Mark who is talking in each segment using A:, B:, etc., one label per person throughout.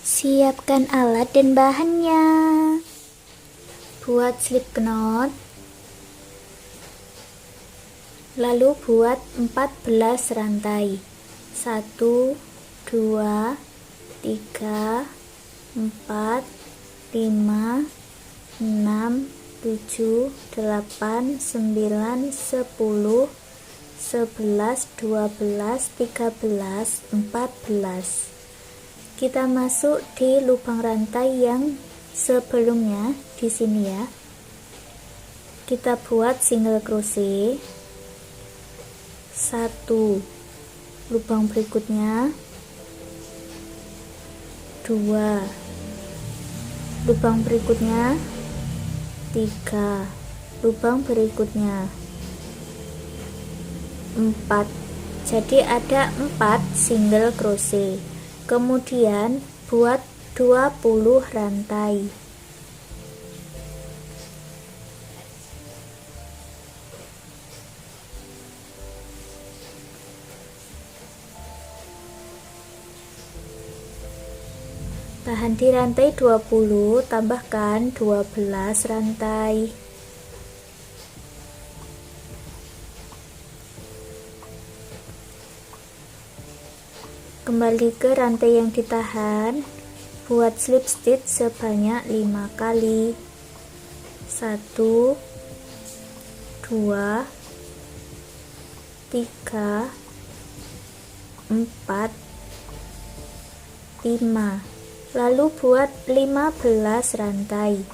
A: Siapkan alat dan bahannya. Buat slip knot. Lalu buat 14 rantai. 1 2 3 4 5 6 7 8 9 10 11 12 13 14. Kita masuk di lubang rantai yang sebelumnya di sini ya. Kita buat single crochet 1, lubang berikutnya 2, lubang berikutnya 3, lubang berikutnya 4. Jadi ada 4 single crochet. Kemudian buat 20 rantai. Tahan di rantai 20, tambahkan 12 rantai. Kembali ke rantai yang ditahan, buat slip stitch sebanyak 5 kali. 1 2 3 4 5. Lalu buat 15 rantai.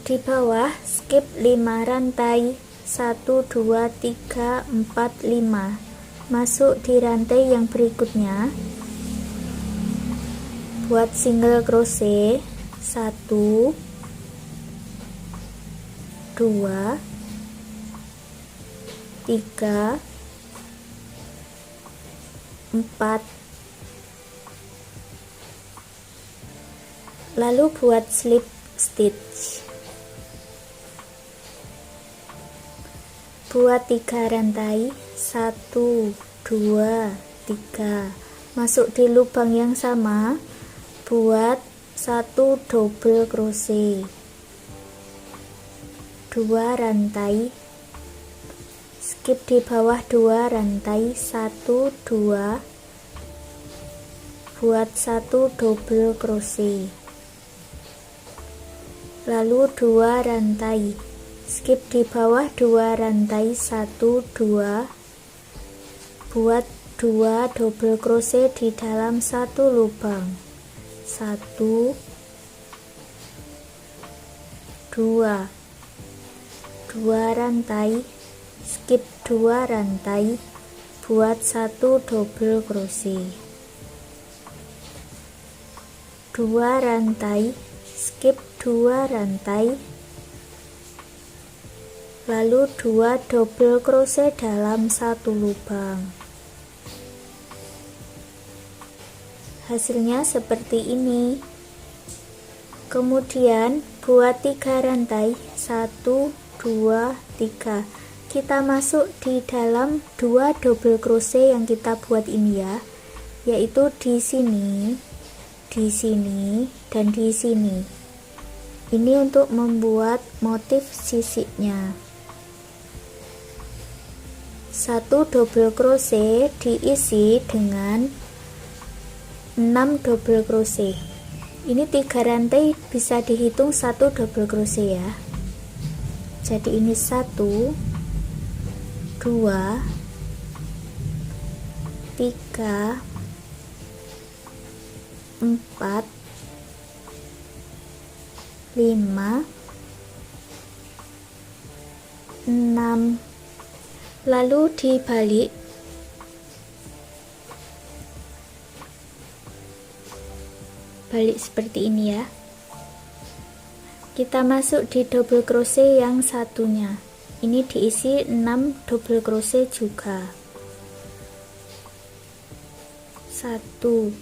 A: Di bawah skip 5 rantai. 1 2 3 4 5. Masuk di rantai yang berikutnya. Buat single crochet 1 2 3 4. Lalu buat slip stitch. Buat 3 rantai. 1 2 3. Masuk di lubang yang sama, buat 1 double crochet, 2 rantai, skip di bawah 2 rantai, 1 2, buat 1 double crochet, lalu 2 rantai, skip di bawah 2 rantai, 1 2, buat 2 double crochet di dalam 1 lubang, 1 2, 2 rantai, skip 2 rantai, buat 1 double crochet, 2 rantai, skip 2 rantai, lalu 2 double crochet dalam 1 lubang. Hasilnya seperti ini. Kemudian buat 3 rantai, 1 2 3. Kita masuk di dalam 2 double crochet yang kita buat ini ya, yaitu di sini, dan di sini. Ini untuk membuat motif sisiknya. 1 double crochet diisi dengan 6 double crochet. Ini 3 rantai bisa dihitung 1 double crochet ya. Jadi ini 1 2 3 4 5 6. Lalu dibalik, balik seperti ini ya. Kita masuk di double crochet yang satunya. Ini diisi 6 double crochet juga. 1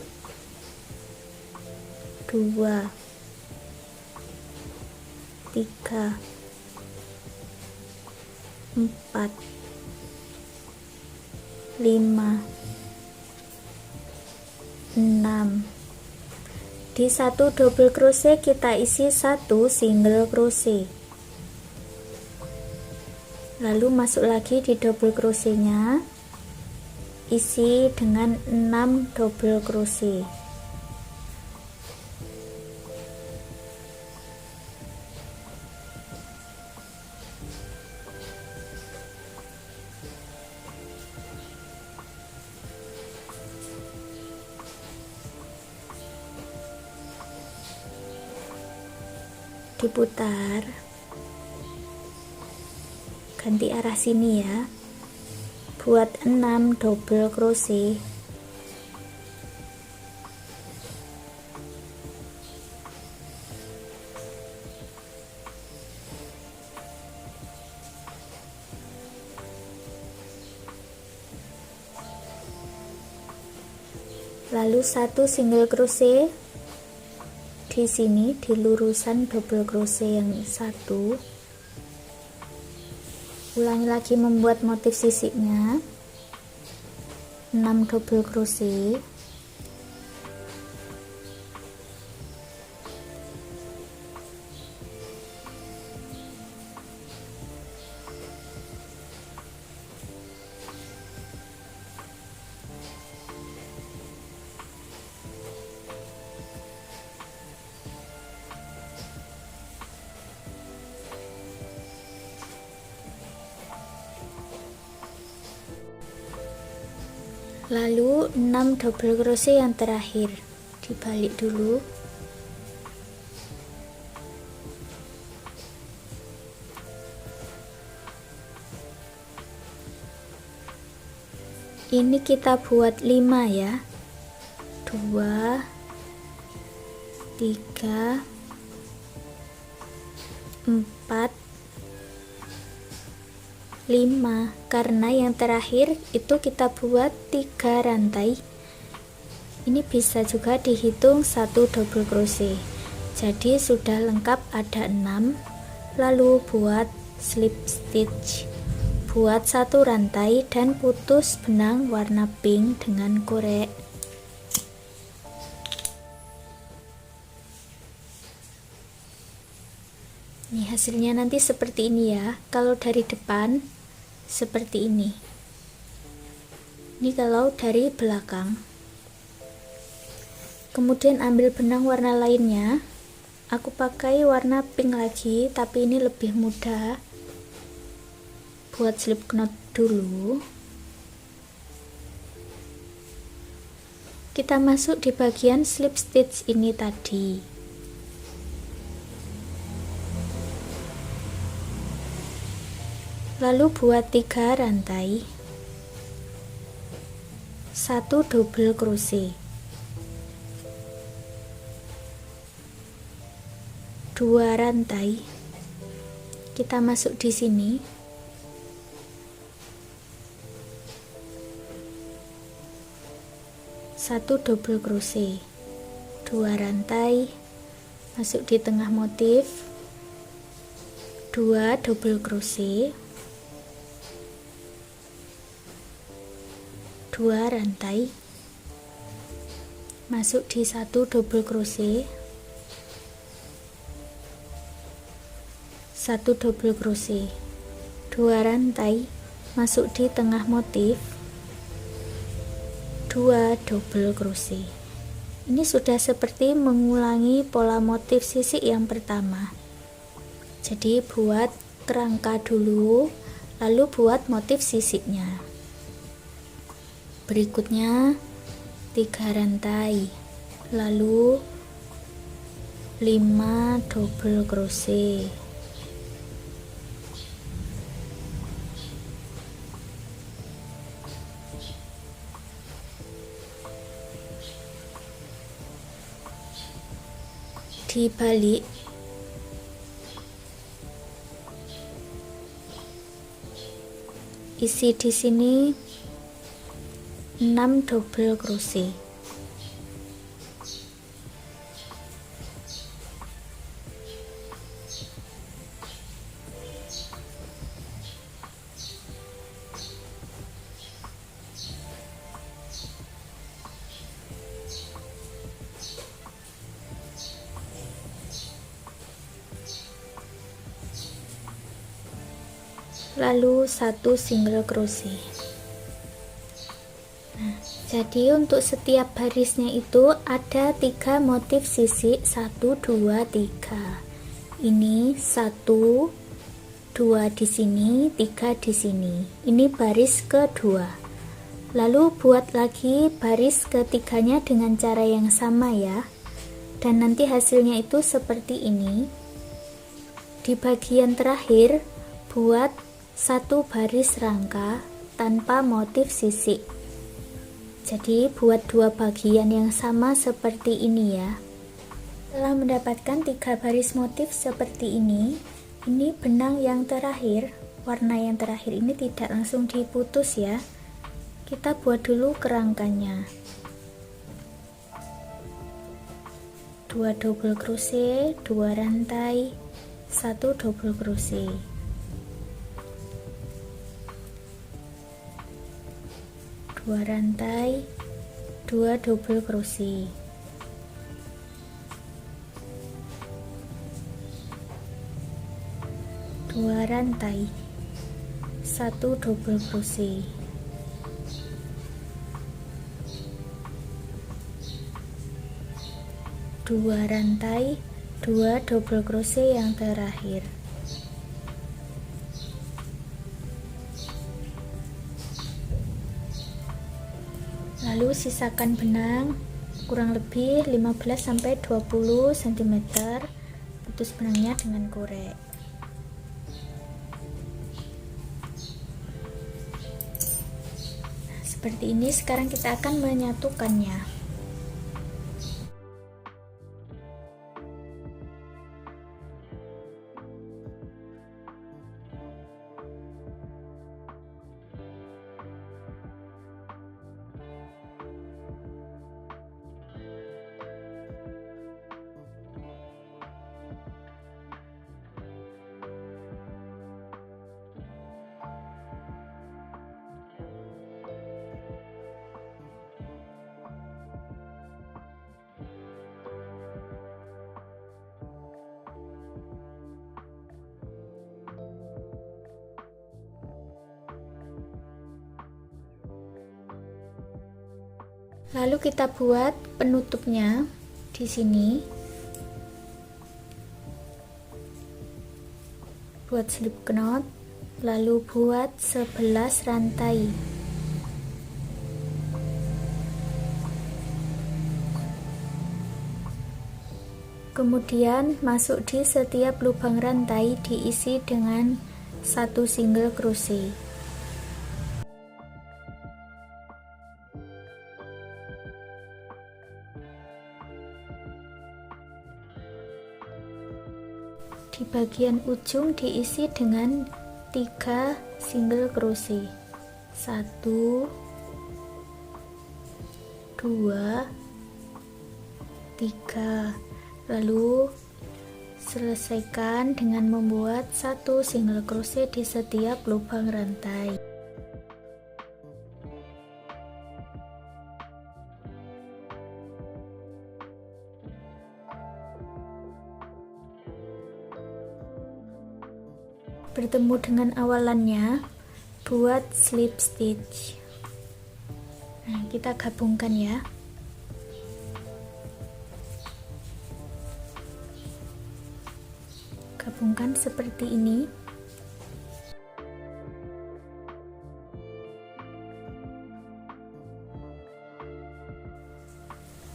A: 2 3 4, 5, 6. Di satu double crochet kita isi satu single crochet, lalu masuk lagi di double crochetnya, isi dengan 6 double crochet. Diputar, ganti arah sini ya, buat 6 double crochet. Lalu satu single crochet di sini di lurusan double crochet yang satu. Ulangi lagi membuat motif sisiknya, 6 double crochet. Lalu 6 double crochet yang terakhir dibalik dulu. Ini kita buat 5 ya. 2, 3, 4, 5, karena yang terakhir itu kita buat 3 rantai. Ini bisa juga dihitung 1 double crochet, jadi sudah lengkap ada 6. Lalu buat slip stitch, buat 1 rantai dan putus benang warna pink dengan korek. Ini hasilnya nanti seperti ini ya. Kalau dari depan seperti ini. Ini kalau dari belakang. Kemudian ambil benang warna lainnya. Aku pakai warna pink lagi, tapi ini lebih mudah. Buat slip knot dulu. Kita masuk di bagian slip stitch ini tadi. Lalu buat 3 rantai, 1 double crochet, 2 rantai. Kita masuk di sini, satu double crochet, 2 rantai, masuk di tengah motif, 2 double crochet, 2 rantai, masuk di 1 double crochet, 1 double crochet, 2 rantai, masuk di tengah motif, 2 double crochet. Ini sudah seperti mengulangi pola motif sisik yang pertama. Jadi buat kerangka dulu, lalu buat motif sisiknya. Berikutnya 3 rantai, lalu 5 double crochet, dibalik, isi di sini 6 double crochet, lalu 1 single crochet. Nah, jadi untuk setiap barisnya itu ada 3 motif sisik, 1 2 3. Ini 1 2 di sini, 3 di sini. Ini baris kedua. Lalu buat lagi baris ketiganya dengan cara yang sama ya. Dan nanti hasilnya itu seperti ini. Di bagian terakhir buat 1 baris rangka tanpa motif sisik. Jadi buat 2 bagian yang sama seperti ini ya. Setelah mendapatkan 3 baris motif seperti ini benang yang terakhir, warna yang terakhir ini tidak langsung diputus ya. Kita buat dulu kerangkanya. 2 double crochet, 2 rantai, 1 double crochet. 2 rantai, 2 double crochet. 2 rantai, 1 double crochet. 2 rantai, 2 double crochet yang terakhir. Lalu sisakan benang kurang lebih 15-20 cm. Putus benangnya dengan korek. Seperti ini. Sekarang kita akan menyatukannya. Lalu kita buat penutupnya di sini. Buat slip knot, lalu buat 11 rantai. Kemudian masuk di setiap lubang rantai diisi dengan 1 single crochet. Di bagian ujung diisi dengan 3 single crochet. 1 2 3. Lalu selesaikan dengan membuat 1 single crochet di setiap lubang rantai. Bertemu dengan awalannya, buat slip stitch. Nah, kita gabungkan ya. Gabungkan seperti ini.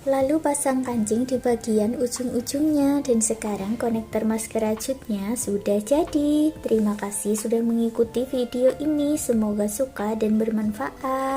A: Lalu pasang kancing di bagian ujung-ujungnya, dan sekarang konektor masker rajutnya sudah jadi. Terima kasih sudah mengikuti video ini, semoga suka dan bermanfaat.